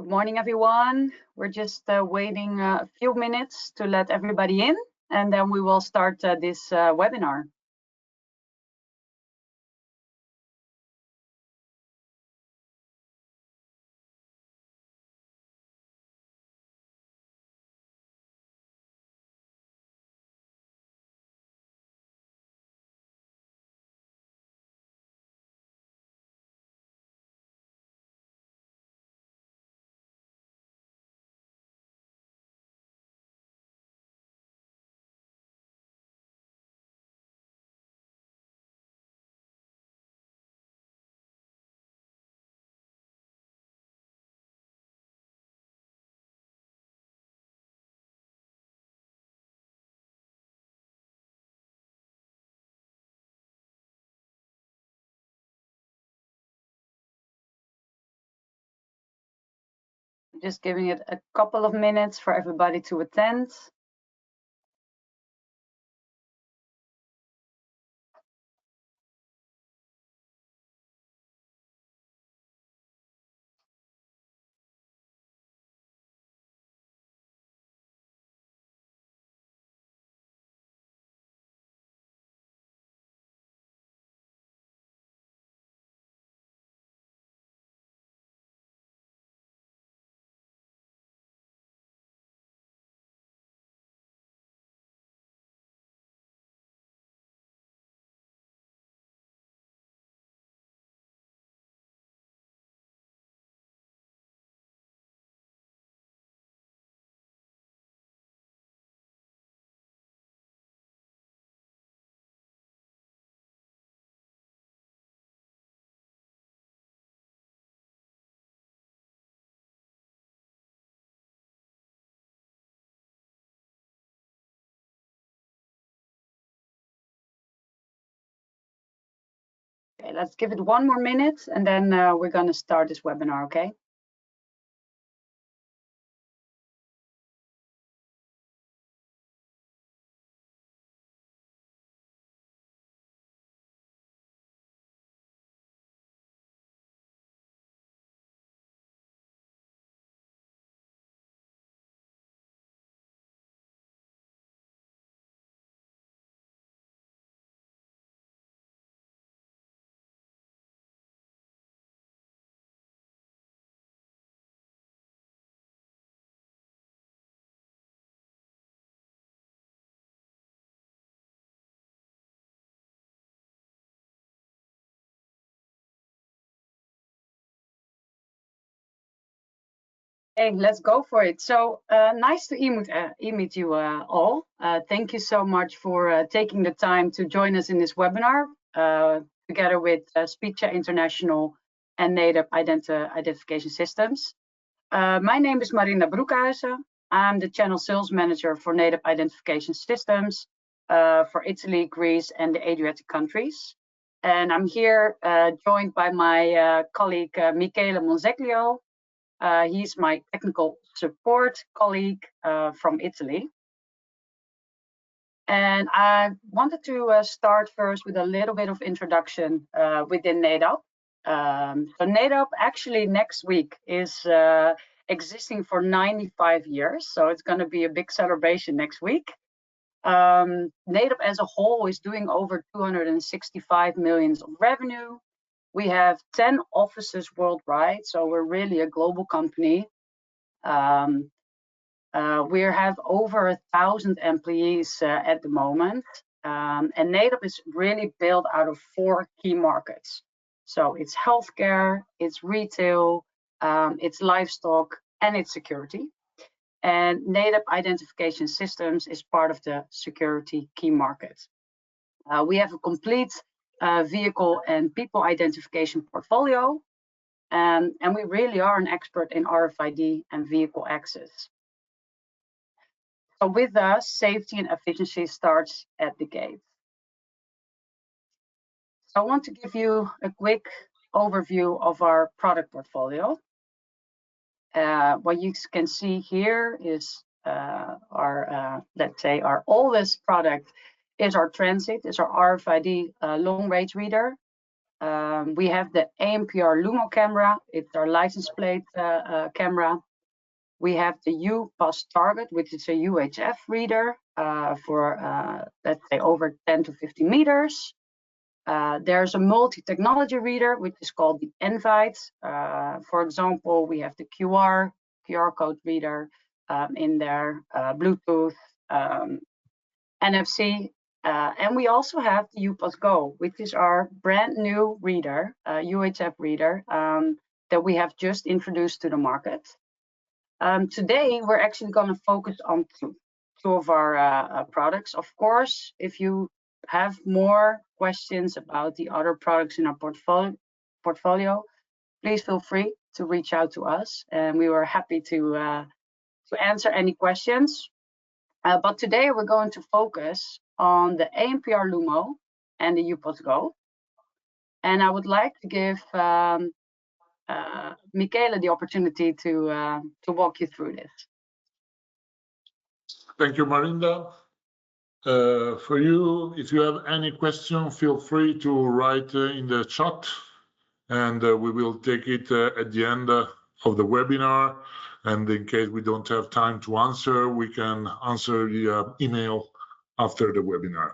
Good morning, everyone. We're just waiting a few minutes to let everybody in, and then we will start this webinar. Just giving it a couple of minutes for everybody to attend. Okay, let's give it one more minute, and then we're going to start this webinar, okay? Hey, let's go for it. So nice to meet you all. Thank you so much for taking the time to join us in this webinar together with Speecha International and Native Identification Systems. My name is Marina Broekhuizen. I'm the Channel Sales Manager for Native Identification Systems for Italy, Greece, and the Adriatic countries. And I'm here joined by my colleague Michele Monzeglio. He's my technical support colleague from Italy. And I wanted to start first with a little bit of introduction within NAIDAP. So NAIDAP actually next week is existing for 95 years. So it's going to be a big celebration next week. NAIDAP as a whole is doing over 265 million of revenue. We have 10 offices worldwide, so we're really a global company. We have over 1,000 employees at the moment, and NAIDAP is really built out of 4 key markets. So it's healthcare, it's retail, it's livestock, and it's security. And NAIDAP Identification Systems is part of the security key market. We have a complete vehicle and people identification portfolio, and we really are an expert in RFID and vehicle access. So with us, safety and efficiency starts at the gate. I want to give you a quick overview of our product portfolio. What you can see here is our, let's say, our oldest product is our Transit, is our RFID long-range reader. We have the ANPR Lumo camera. It's our license plate camera. We have the U-Pass Target, which is a UHF reader for, let's say, over 10 to 50 meters. There's a multi-technology reader, which is called the Envite. For example, we have the QR code reader in there, Bluetooth, NFC, and we also have the U-Pass Go, which is our brand new reader, UHF reader, that we have just introduced to the market. Today, we're actually going to focus on two of our products. Of course, if you have more questions about the other products in our portfolio, please feel free to reach out to us, and we were happy to answer any questions. But today we're going to focus on the ANPR Lumo and the U-Pass Go. And I would like to give Michele the opportunity to walk you through this. Thank you, Marinda. For you, if you have any question, feel free to write in the chat, and we will take it at the end of the webinar. And in case we don't have time to answer, we can answer via email after the webinar.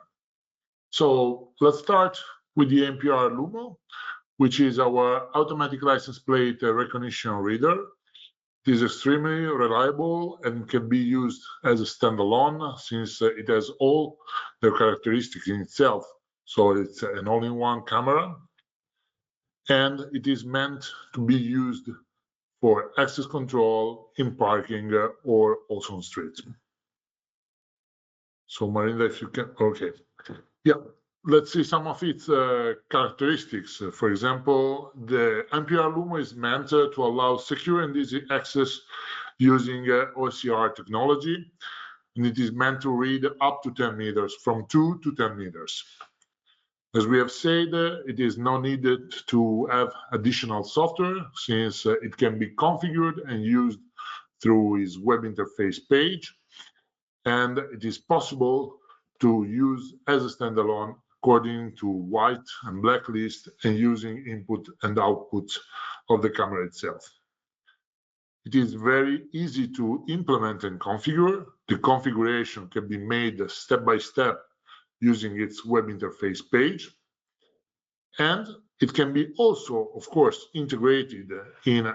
So let's start with the ANPR Lumo, which is our automatic license plate recognition reader. It is extremely reliable and can be used as a standalone since it has all the characteristics in itself. So it's an all-in-one camera, and it is meant to be used for access control in parking or also on streets. So Marinda, if you can, okay. Yeah, let's see some of its characteristics. For example, the ANPR Lumo is meant to allow secure and easy access using OCR technology, and it is meant to read up to 10 meters, from 2 to 10 meters. As we have said, it is not needed to have additional software since it can be configured and used through its web interface page, and it is possible to use as a standalone according to white and black list and using input and output of the camera itself. It is very easy to implement and configure. The configuration can be made step by step using its web interface page. And it can be also, of course, integrated in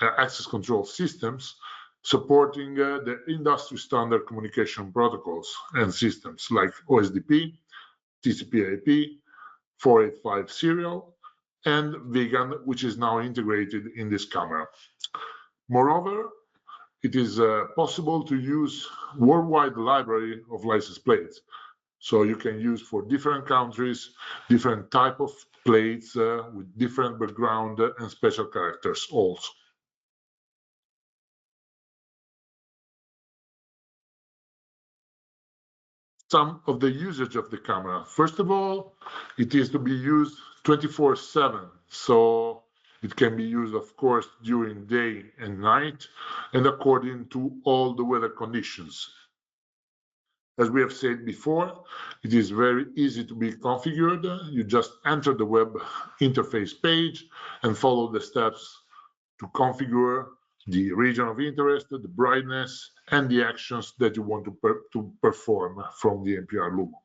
access control systems, supporting the industry standard communication protocols and systems like OSDP, TCP/IP, 485 serial, and vegan, which is now integrated in this camera. Moreover, it is possible to use worldwide library of license plates. So you can use for different countries, different type of plates with different background and special characters also. Some of the usage of the camera. First of all, it is to be used 24/7. So it can be used, of course, during day and night and according to all the weather conditions. As we have said before, it is very easy to be configured. You just enter the web interface page and follow the steps to configure the region of interest, the brightness, and the actions that you want to perform from the ANPR Lumo.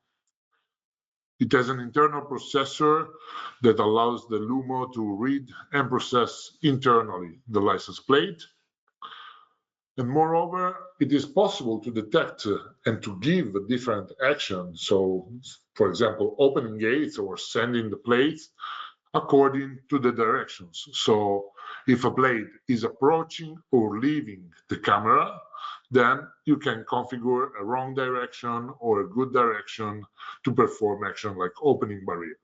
It has an internal processor that allows the Lumo to read and process internally the license plate. And moreover, it is possible to detect and to give different actions. So, for example, opening gates or sending the plates according to the directions. So if a plate is approaching or leaving the camera, then you can configure a wrong direction or a good direction to perform action like opening barrier.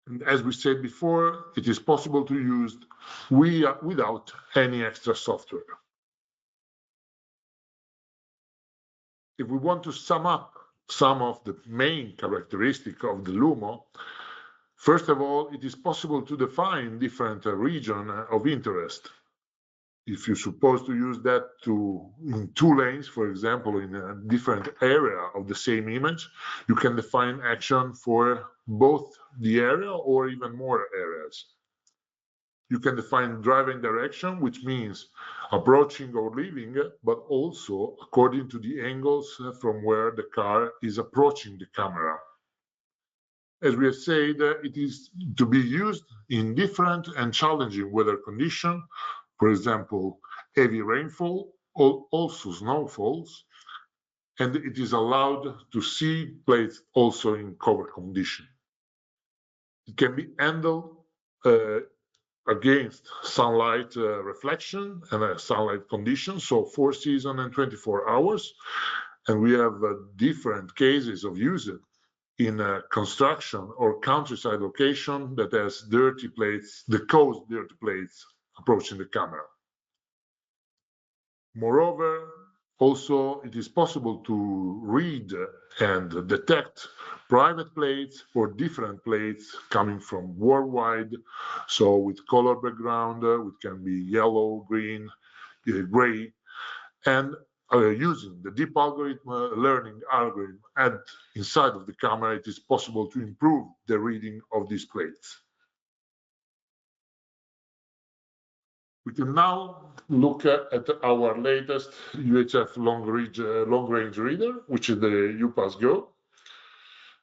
And as we said before, it is possible to use without any extra software. If we want to sum up some of the main characteristics of the Lumo, first of all, it is possible to define different regions of interest. if you're supposed to use that in 2 lanes, for example, in a different area of the same image, you can define action for both the area or even more areas. You can define driving direction, which means approaching or leaving, but also according to the angles from where the car is approaching the camera. As we have said, it is to be used in different and challenging weather conditions, for example, heavy rainfall, or also snowfalls, and it is allowed to see plates also in cover condition. It can be handled against sunlight reflection and sunlight conditions, so 4 seasons and 24 hours. And we have different cases of use it in a construction or countryside location that has dirty plates, the coast dirty plates approaching the camera. Moreover, also it is possible to read and detect private plates or different plates coming from worldwide. So with color background, which can be yellow, green, gray, and using the deep algorithm, learning algorithm, and inside of the camera, it is possible to improve the reading of these plates. We can now look at our latest UHF long-range reader, which is the UPass Go.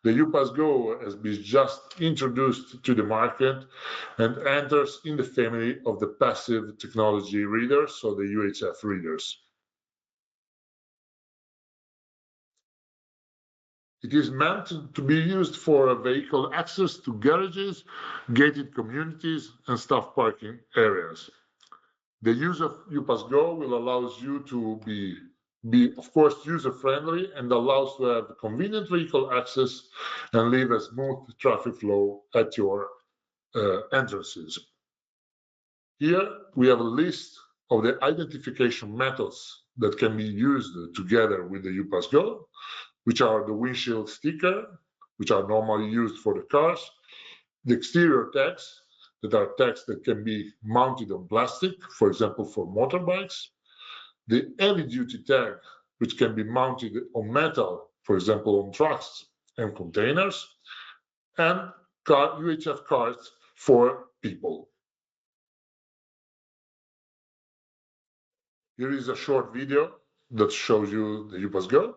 The UPass Go has been just introduced to the market and enters in the family of the passive technology readers, so the UHF readers. It is meant to be used for vehicle access to garages, gated communities, and staff parking areas. The use of UPass Go will allow you to be of course, user-friendly and allows to have convenient vehicle access and leave a smooth traffic flow at your entrances. Here, we have a list of the identification methods that can be used together with the UPass Go, which are the windshield sticker, which are normally used for the cars, the exterior tags, that are tags that can be mounted on plastic, for example, for motorbikes, the heavy-duty tag, which can be mounted on metal, for example, on trucks and containers, and UHF cards for people. Here is a short video that shows you the UPass Go.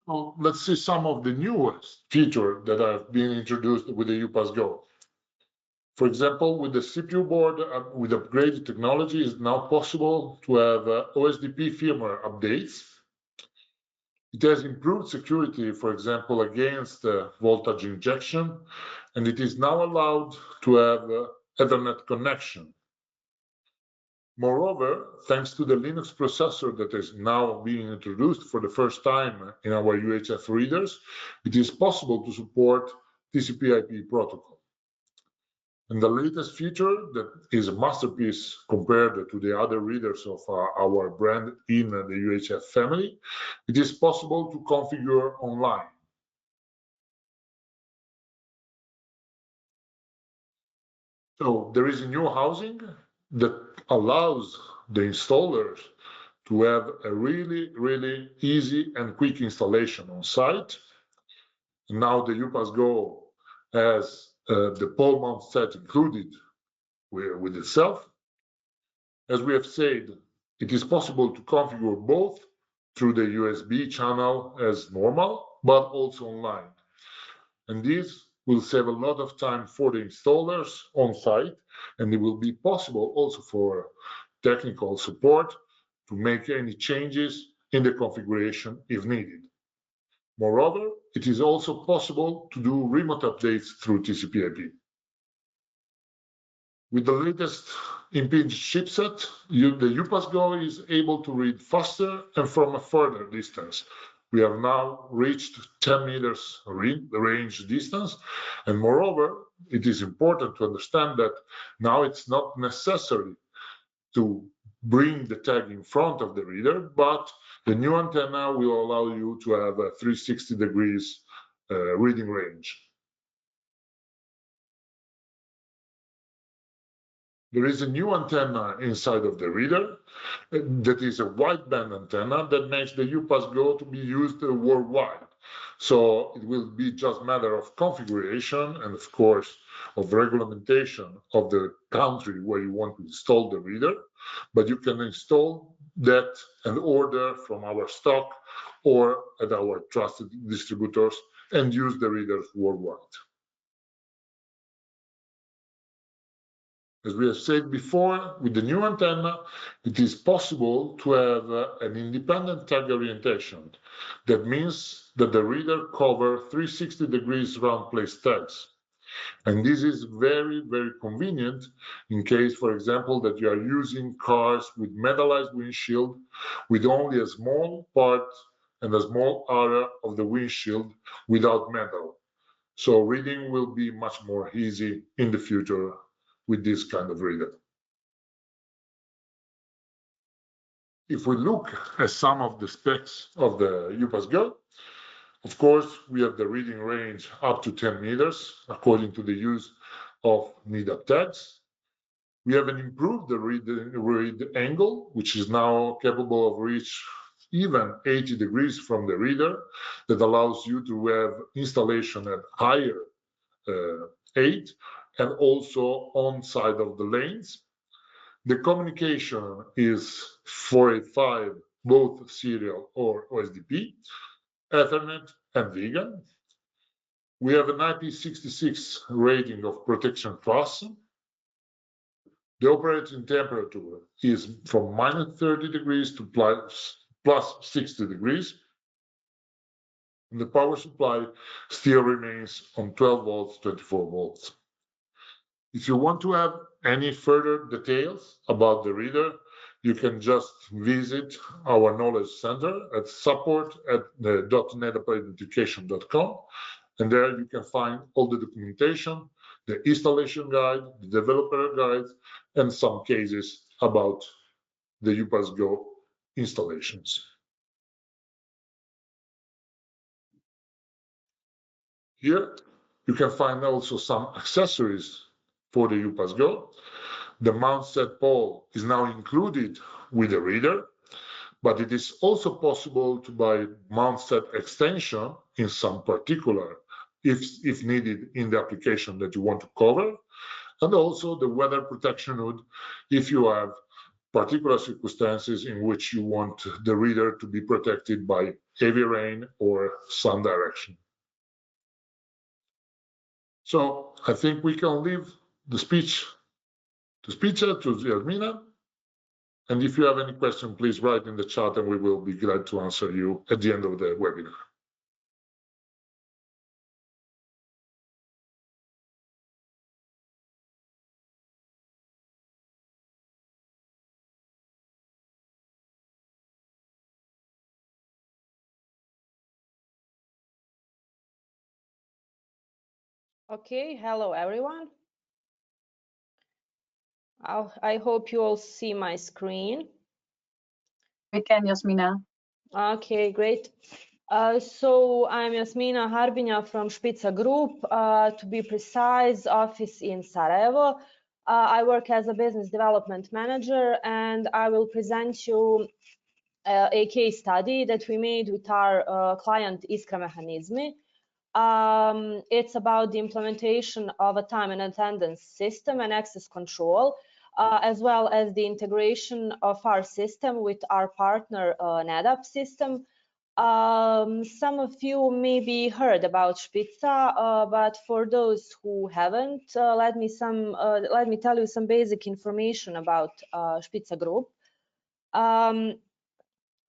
Well, let's see some of the newest features that have been introduced with the UPass Go. For example, with the CPU board with upgraded technology, it's now possible to have OSDP firmware updates. It has improved security, for example, against voltage injection, and it is now allowed to have Ethernet connection. Moreover, thanks to the Linux processor that is now being introduced for the first time in our UHF readers, it is possible to support TCP/IP protocol. And the latest feature that is a masterpiece compared to the other readers of our brand in the UHF family, it is possible to configure online. So there is a new housing that allows the installers to have a really, really easy and quick installation on site. And now the UPass Go has the pole mount set included with itself. As we have said, it is possible to configure both through the USB channel as normal, but also online. And this will save a lot of time for the installers on site, and it will be possible also for technical support to make any changes in the configuration if needed. Moreover, it is also possible to do remote updates through TCP/IP. With the latest impinged chipset, the UPass Go is able to read faster and from a further distance. We have now reached 10 meters range distance, and moreover, it is important to understand that now it's not necessary to bring the tag in front of the reader, but the new antenna will allow you to have a 360 degrees reading range. There is a new antenna inside of the reader that is a wideband antenna that makes the UPass Go to be used worldwide. So it will be just a matter of configuration and, of course, of regulation of the country where you want to install the reader. But you can install that and order from our stock or at our trusted distributors and use the readers worldwide. As we have said before, with the new antenna, it is possible to have an independent tag orientation. That means that the reader covers 360 degrees round place tags. And this is very, very convenient in case, for example, that you are using cars with metallized windshield with only a small part and a small area of the windshield without metal. So reading will be much more easy in the future with this kind of reader. If we look at some of the specs of the UPass Go, of course, we have the reading range up to 10 meters according to the use of NIDAP tags. We have an improved read angle, which is now capable of reach even 80 degrees from the reader, that allows you to have installation at higher 8 and also on side of the lanes. The communication is 485, both serial or OSDP, Ethernet and vegan. We have an IP66 rating of protection class. The operating temperature is from -30 degrees to plus 60 degrees. And the power supply still remains on 12 volts, 24 volts. If you want to have any further details about the reader, you can just visit our knowledge center at support@.netapidentification.com, and there you can find all the documentation, the installation guide, the developer guide, and some cases about the UPass Go installations. Here you can find also some accessories for the UPass Go. The mount set pole is now included with the reader, but it is also possible to buy mount set extension in some particular, if needed in the application that you want to cover, and also the weather protection hood if you have particular circumstances in which you want the reader to be protected by heavy rain or sun direction. So I think we can leave the speech to Yasmina. And if you have any question, please write in the chat and we will be glad to answer you at the end of the webinar. Okay, hello everyone. I hope you all see my screen. We can, Yasmina. Okay, great. So I'm Yasmina Harbinja from Špica Group. To be precise, office in Sarajevo. I work as a business development manager, and I will present you a case study that we made with our client Iskra Mehanizmi. It's about the implementation of a time and attendance system and access control as well as the integration of our system with our partner NetApp system. Some of you maybe heard about Spitza, but for those who haven't, let me tell you some basic information about Spitza Group.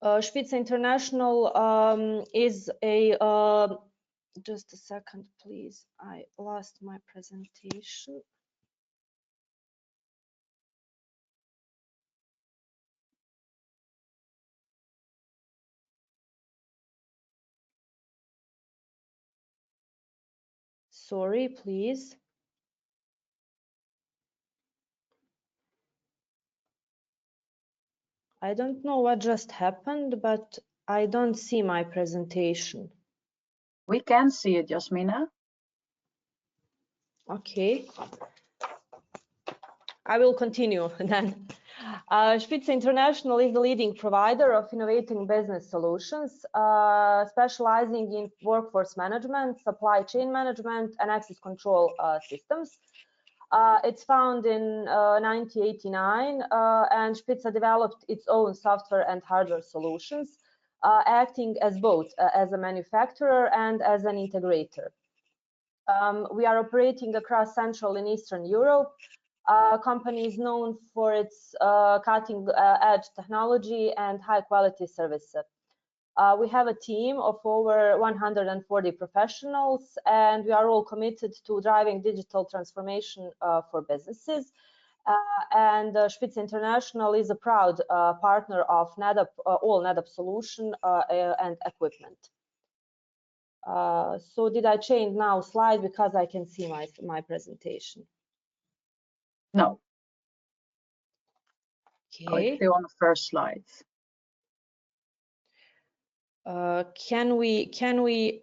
Spitza International is a just a second, please. I lost my presentation. Sorry, please. I don't know what just happened, but I don't see my presentation. We can see it, Jasmina. Okay. I will continue then. Spitza International is the leading provider of innovating business solutions, specializing in workforce management, supply chain management, and access control systems. It's found in 1989, and Spitza developed its own software and hardware solutions, acting as both as a manufacturer and as an integrator. We are operating across Central and Eastern Europe. Company is known for its cutting-edge technology and high-quality services. We have a team of over 140 professionals, and we are all committed to driving digital transformation for businesses. Spitza International is a proud partner of NetApp, all NetApp solution and equipment. So did I change now slide because I can see my presentation? No. Okay. Still on the first slide. Can we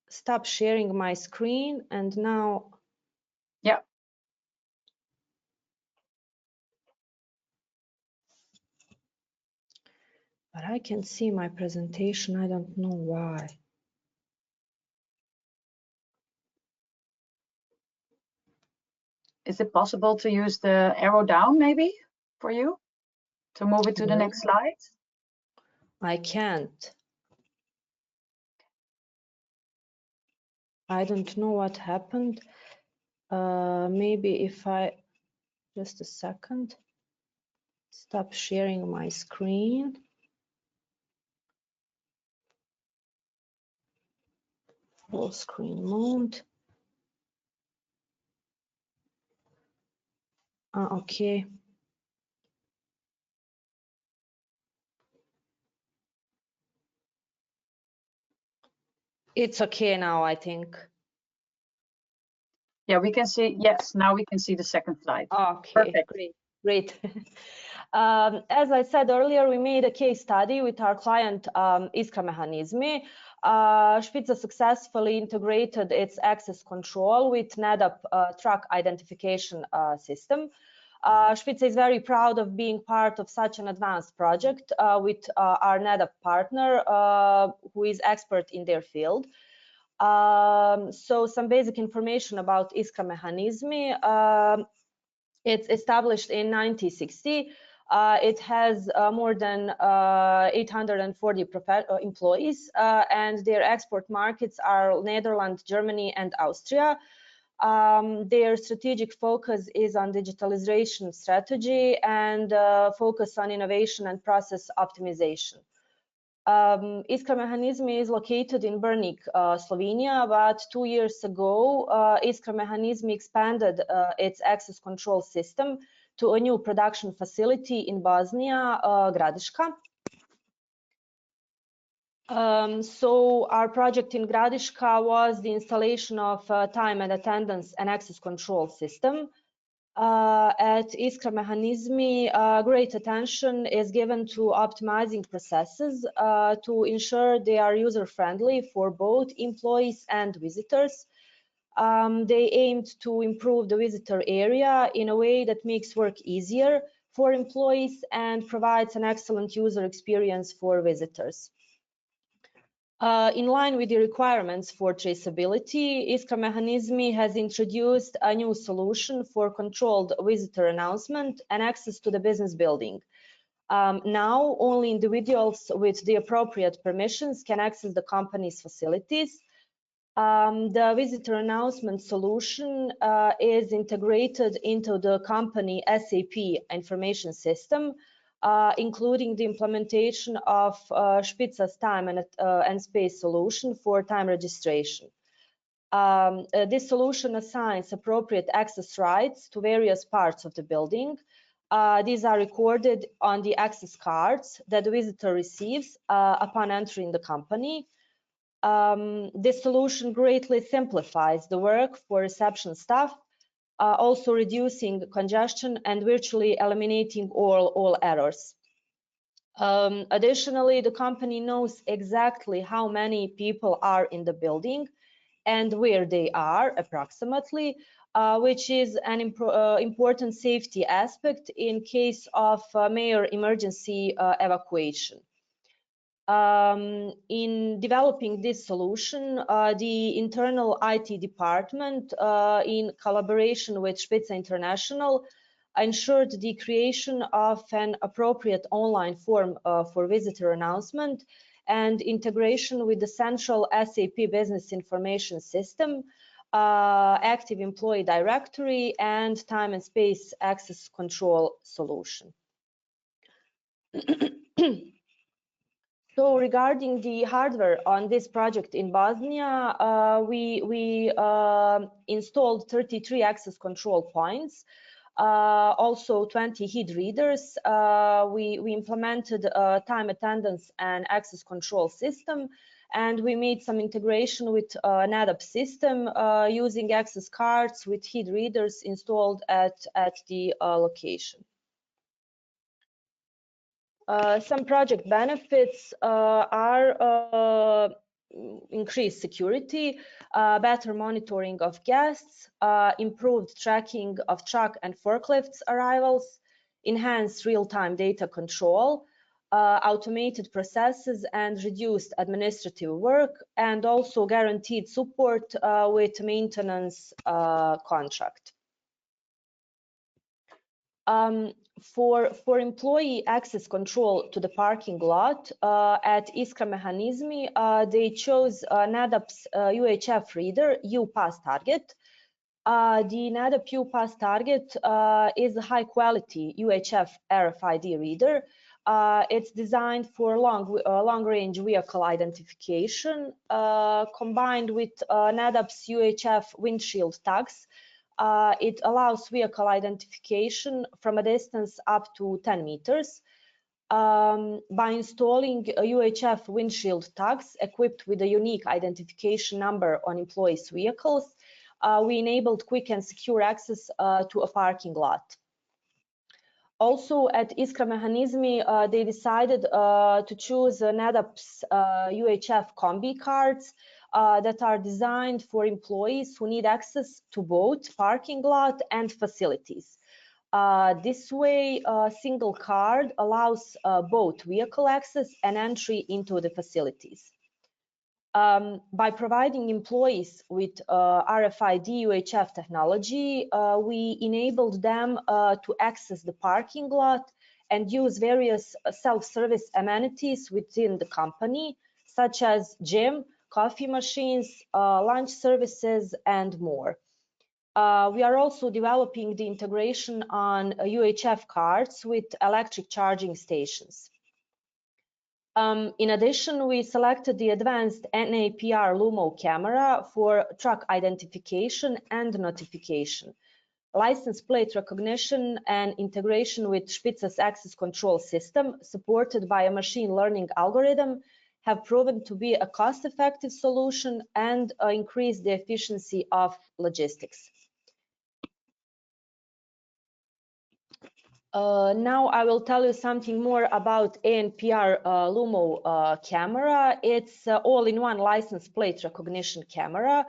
stop sharing my screen and now? Yeah. But I can see my presentation. I don't know why. Is it possible to use the arrow down maybe for you to move it to the next slide? I can't. I don't know what happened. Maybe if I, just a second, stop sharing my screen. Full screen mode. Okay. It's okay now, I think. Yeah, we can see, yes, now we can see the second slide. Okay, Perfect. great. As I said earlier, we made a case study with our client Iskra Mehanizmi. Spitza successfully integrated its access control with NetApp truck identification system. Spitza is very proud of being part of such an advanced project with our NetApp partner who is expert in their field. So some basic information about Iskra Mehanizmi. It's established in 1960. It has more than 840 employees, and their export markets are Netherlands, Germany, and Austria. Their strategic focus is on digitalization strategy and focus on innovation and process optimization. Iskra Mehanizmi is located in Brnik, Slovenia. About 2 years ago, Iskra Mehanizmi expanded its access control system to a new production facility in Bosnia, Gradiška. So our project in Gradiška was the installation of time and attendance and access control system. At Iskra Mehanizmi, great attention is given to optimizing processes to ensure they are user-friendly for both employees and visitors. They aimed to improve the visitor area in a way that makes work easier for employees and provides an excellent user experience for visitors. In line with the requirements for traceability, Iskra Mehanizmi has introduced a new solution for controlled visitor announcement and access to the business building. Now, only individuals with the appropriate permissions can access the company's facilities. The visitor announcement solution is integrated into the company SAP information system, including the implementation of Spitza's time and space solution for time registration. This solution assigns appropriate access rights to various parts of the building. These are recorded on the access cards that the visitor receives upon entering the company. This solution greatly simplifies the work for reception staff, also reducing congestion and virtually eliminating all errors. Additionally, the company knows exactly how many people are in the building and where they are approximately, which is an important safety aspect in case of major emergency evacuation. In developing this solution, the internal IT department, in collaboration with Spitza International, ensured the creation of an appropriate online form for visitor announcement and integration with the central SAP Business Information System, Active Employee Directory, and Time and Space Access Control solution. So regarding the hardware on this project in Bosnia, we installed 33 access control points, also 20 HID readers. We implemented a time attendance and access control system, and we made some integration with NetApp system using access cards with HID readers installed at the location. Some project benefits are increased security, better monitoring of guests, improved tracking of truck and forklifts arrivals, enhanced real-time data control, automated processes and reduced administrative work, and also guaranteed support with maintenance contract. For employee access control to the parking lot at Iskra Mehanizmi, they chose NetApp's UHF reader, U-Pass Target. The NetApp U-Pass Target is a high-quality UHF RFID reader. It's designed for long-range vehicle identification, combined with NetApp's UHF windshield tags. It allows vehicle identification from a distance up to 10 meters. By installing UHF windshield tags equipped with a unique identification number on employees' vehicles, we enabled quick and secure access to a parking lot. Also, at Iskra Mehanizmi, they decided to choose NetApp's UHF Combi cards that are designed for employees who need access to both parking lot and facilities. This way, a single card allows both vehicle access and entry into the facilities. By providing employees with RFID UHF technology, we enabled them to access the parking lot and use various self-service amenities within the company, such as gym, coffee machines, lunch services, and more. We are also developing the integration on UHF cards with electric charging stations. In addition, we selected the advanced NAPR Lumo camera for truck identification and notification, license plate recognition, and integration with Spitza's access control system, supported by a machine learning algorithm, have proven to be a cost-effective solution and increase the efficiency of logistics. Now I will tell you something more about ANPR Lumo camera. It's all-in-one license plate recognition camera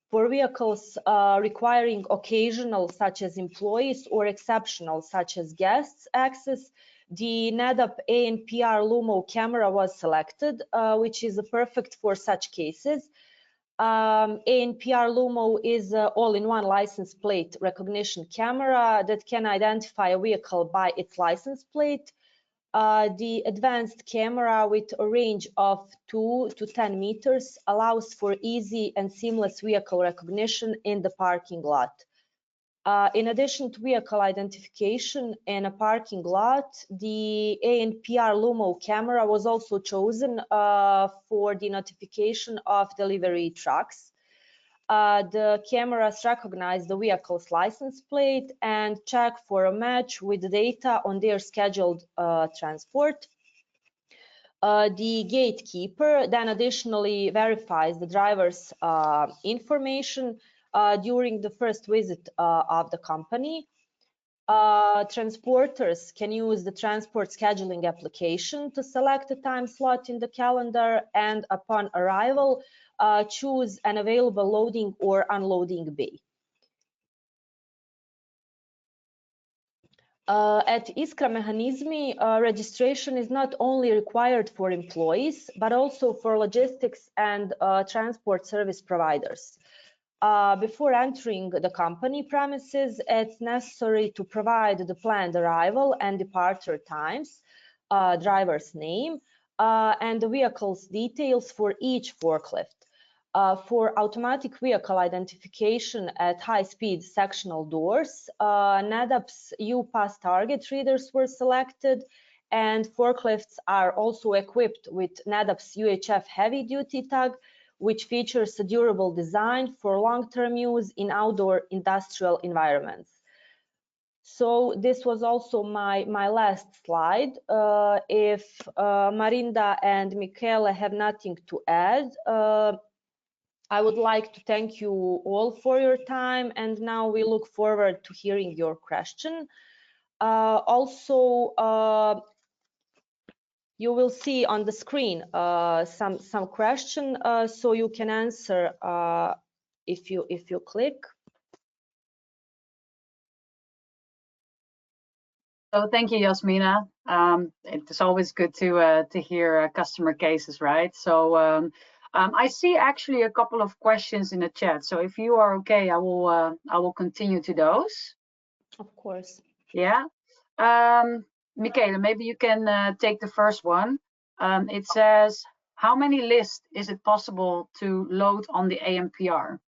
for vehicles requiring occasional, such as employees, or exceptional, such as guests, access. the NADAP ANPR Lumo camera was selected, which is perfect for such cases. ANPR Lumo is an all-in-one license plate recognition camera that can identify a vehicle by its license plate. The advanced camera with a range of 2 to 10 meters allows for easy and seamless vehicle recognition in the parking lot. In addition to vehicle identification in a parking lot, the ANPR Lumo camera was also chosen for the notification of delivery trucks. The cameras recognize the vehicle's license plate and check for a match with data on their scheduled transport. The gatekeeper then additionally verifies the driver's information during the first visit of the company. Transporters can use the transport scheduling application to select a time slot in the calendar, and upon arrival, choose an available loading or unloading bay. At Iskra Mehanizmi, registration is not only required for employees, but also for logistics and transport service providers. Before entering the company premises, it's necessary to provide the planned arrival and departure times, driver's name, and the vehicle's details for each forklift. For automatic vehicle identification at high-speed sectional doors, NADAP's U-Pass target readers were selected, and forklifts are also equipped with NADAP's UHF heavy-duty tag, which features a durable design for long-term use in outdoor industrial environments. So this was also my last slide. If Marinda and Michele have nothing to add, I would like to thank you all for your time, and now we look forward to hearing your question. Also, you will see on the screen some question, so you can answer if you click. So thank you, Jasmina. It's always good to hear customer cases, right? So I see actually a couple of questions in the chat. So if you are okay, I will continue to those. Of course. Yeah. Michele, maybe you can take the first one. It says, how many lists is it possible to load on the ANPR?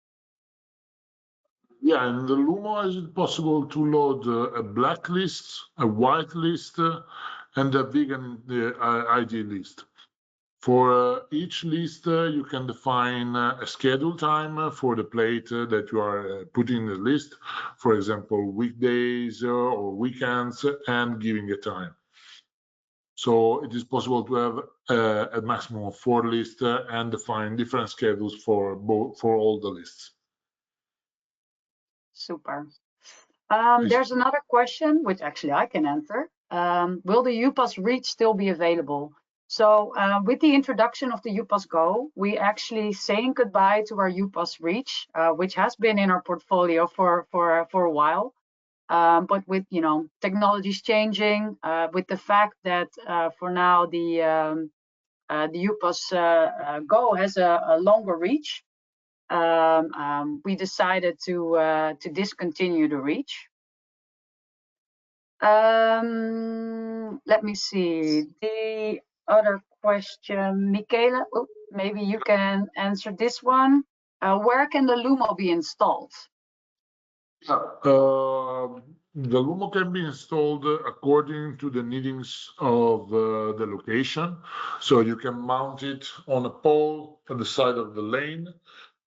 Yeah, in the Lumo, is it possible to load a black list, a white list, and a vegan ID list? For each list, you can define a schedule time for the plate that you are putting in the list, for example, weekdays or weekends, and giving a time. So it is possible to have a maximum of 4 lists and define different schedules for all the lists. Super. There's another question, which actually I can answer. Will the U-Pass Reach still be available? So with the introduction of the U-Pass Go, we actually saying goodbye to our U-Pass Reach, which has been in our portfolio for a while. But with technologies changing, with the fact that for now the U-Pass Go has a longer reach, we decided to discontinue the reach. Let me see the other question, Michele. Oh, maybe you can answer this one. Where can the Lumo be installed? The Lumo can be installed according to the needings of the location. So you can mount it on a pole at the side of the lane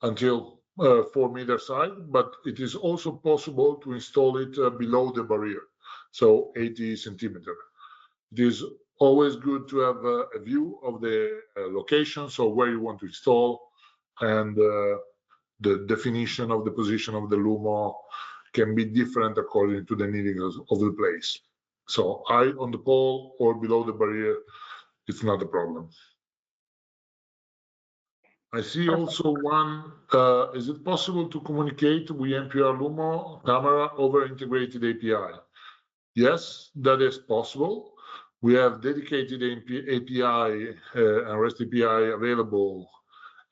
until 4 meters high, but it is also possible to install it below the barrier, so 80 centimeters. It is always good to have a view of the location, so where you want to install, and the definition of the position of the Lumo can be different according to the needings of the place. So high on the pole or below the barrier, it's not a problem. I see also one, is it possible to communicate with ANPR Lumo camera over integrated API? Yes, that is possible. We have dedicated API and REST API available,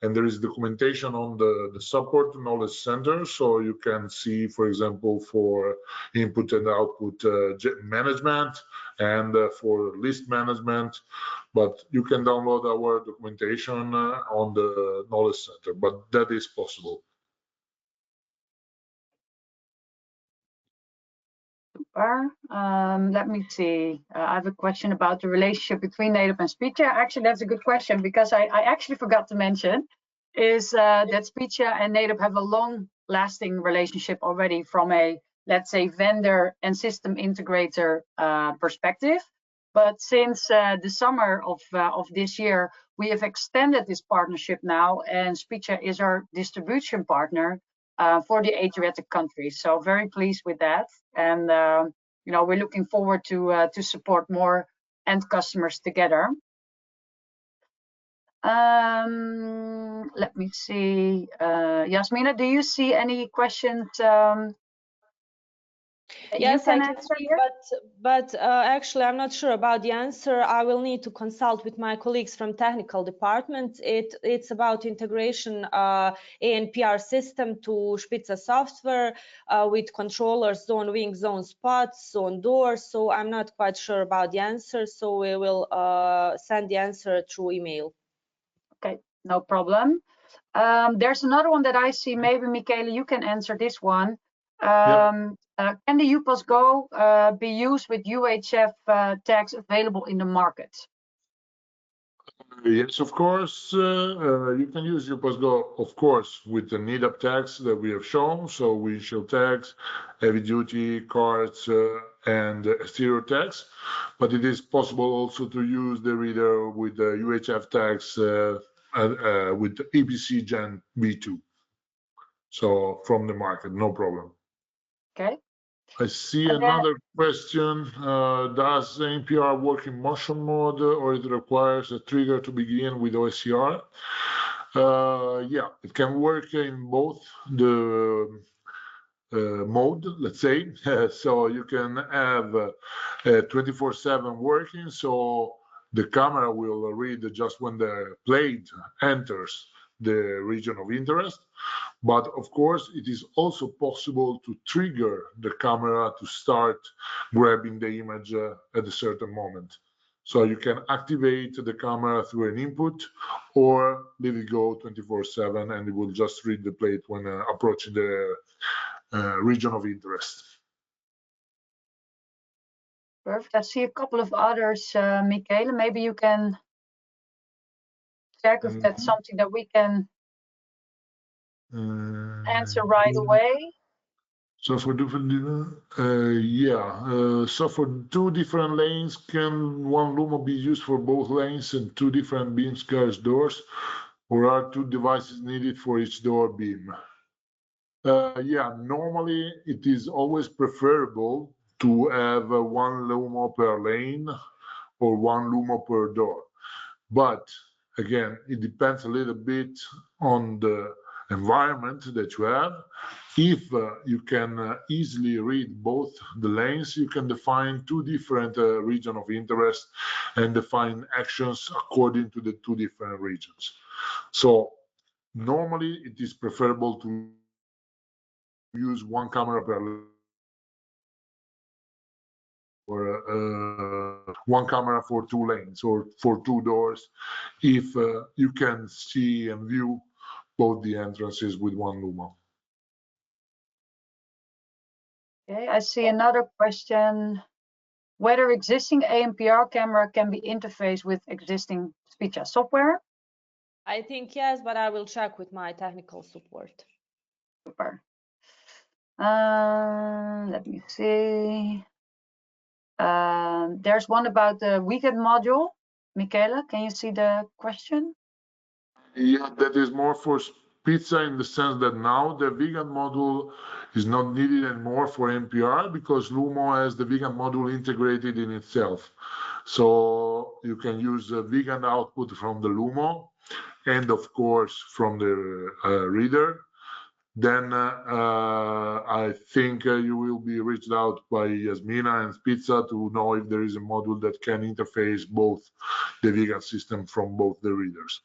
and there is documentation on the support knowledge center, so you can see, for example, for input and output management and for list management. But you can download our documentation on the knowledge center, but that is possible. Let me see. I have a question about the relationship between native and speech. Actually, that's a good question, because I actually forgot to mention is that speech and native have a long-lasting relationship already from a, let's say, vendor and system integrator perspective. But since the summer of this year, we have extended this partnership now, and Speecha is our distribution partner for the Adriatic countries. So very pleased with that, and you know, we're looking forward to support more end customers together. Let me see. Yasmina, do you see any questions? Yes, I can see, but actually, I'm not sure about the answer. I will need to consult with my colleagues from technical department. It's about integration ANPR system to Spitza software with controllers, zone wing, zone spots, zone doors. So I'm not quite sure about the answer. So we will send the answer through email. Okay, no problem. There's another one that I see. Maybe Michele, you can answer this one. Can the UPass Go be used with UHF tags available in the market? Yes, of course. You can use UPass Go, of course, with the NEDAP tags that we have shown. So windshield tags, heavy duty, cards, and exterior tags. But it is possible also to use the reader with the UHF tags with the EBC Gen V2. So from the market, no problem. Okay. I see another question. Does ANPR work in motion mode, or it requires a trigger to begin with OSCR? Yeah, it can work in both the mode, let's say. So you can have 24/7 working, so the camera will read just when the plate enters the region of interest. But of course, it is also possible to trigger the camera to start grabbing the image at a certain moment. So you can activate the camera through an input or leave it go 24/7, and it will just read the plate when approaching the region of interest. Perfect. I see a couple of others, Michele. Maybe you can check if that's something that we can answer right away. So for different, so for two different lanes, can one Lumo be used for both lanes and two different beam skirts doors, or are two devices needed for each door beam? Yeah, normally it is always preferable to have one Lumo per lane or one Lumo per door. But again, it depends a little bit on the environment that you have. If you can easily read both the lanes, you can define two different regions of interest and define actions according to the two different regions. So normally it is preferable to use one camera per lane or one camera for two lanes or for two doors if you can see and view both the entrances with one Lumo. Okay, I see another question. Whether existing ANPR camera can be interfaced with existing Speecha software? I think yes, but I will check with my technical support. Super. Let me see. There's one about the weekend module. Michele, can you see the question? Yeah, that is more for Spitza in the sense that now the vegan module is not needed anymore for NPR because Lumo has the vegan module integrated in itself. So you can use the vegan output from the Lumo and of course from the reader. then I think you will be reached out by Yasmina and Spitza to know if there is a module that can interface both the vegan system from both the readers.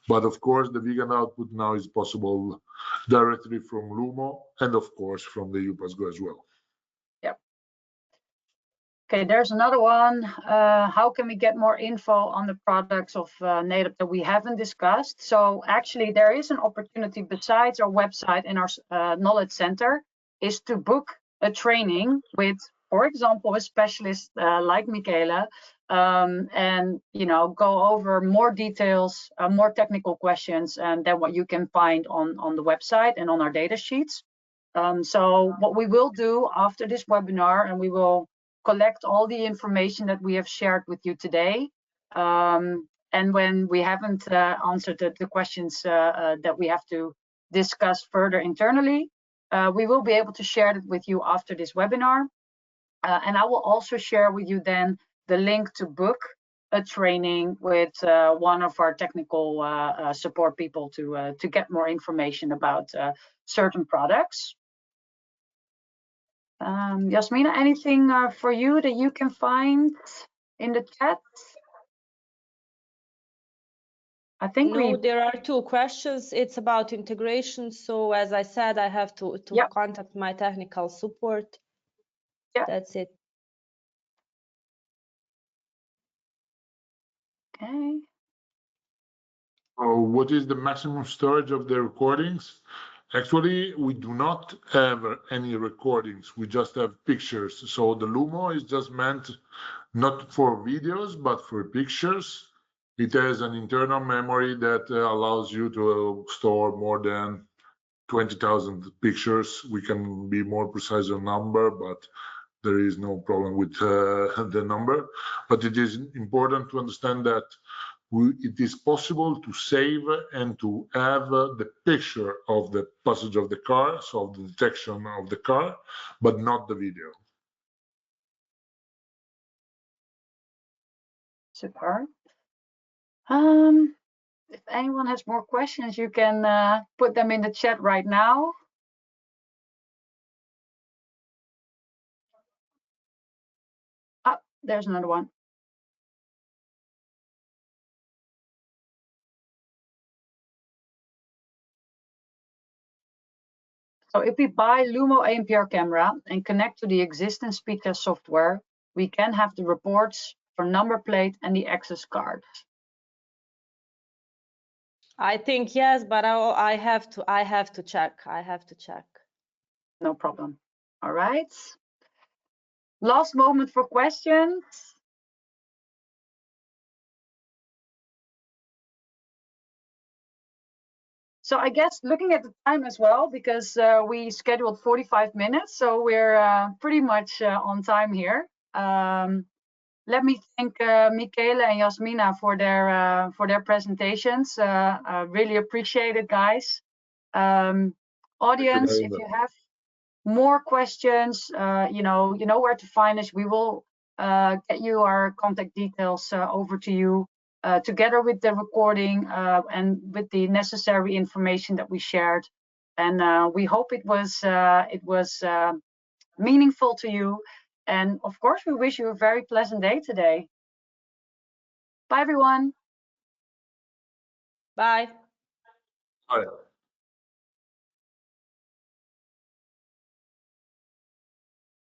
But of course, the vegan output now is possible directly from Lumo and of course from the UPass-Go as well. Yep. Okay, there's another one. How can we get more info on the products of NATOP that we haven't discussed? So actually there is an opportunity besides our website and our knowledge center is to book a training with, for example, a specialist like Michele, and go over more details, more technical questions, and than what you can find on the website and on our data sheets. So what we will do after this webinar, and we will collect all the information that we have shared with you today. And when we haven't answered the questions that we have to discuss further internally, we will be able to share it with you after this webinar. And I will also share with you then the link to book a training with one of our technical support people to get more information about certain products. Yasmina, anything for you that you can find in the chat? I think there are two questions. It's about integration. So as I said, I have to contact my technical support. Yeah. That's it. Okay. What is the maximum storage of the recordings? Actually, we do not have any recordings. We just have pictures. So the Lumo is just meant not for videos, but for pictures. It has an internal memory that allows you to store more than 20,000 pictures. We can be more precise on number, but there is no problem with the number. But it is important to understand that it is possible to save and to have the picture of the passage of the car, so of the detection of the car, but not the video. Super. If anyone has more questions, you can put them in the chat right now. Ah, there's another one. So if we buy Lumo ANPR camera and connect to the existing speed test software, we can have the reports for number plate and the access card. I think yes, but I have to check. I have to check. No problem. All right. Last moment for questions. So I guess looking at the time as well, because we scheduled 45 minutes, so we're pretty much on time here. Let me thank Michele and Yasmina for their presentations. Really appreciate it, guys. Audience, if you have more questions, you know where to find us. We will get you our contact details over to you. Together with the recording and with the necessary information that we shared, and we hope it was meaningful to you. And of course, we wish you a very pleasant day today. Bye, everyone. Bye. Bye.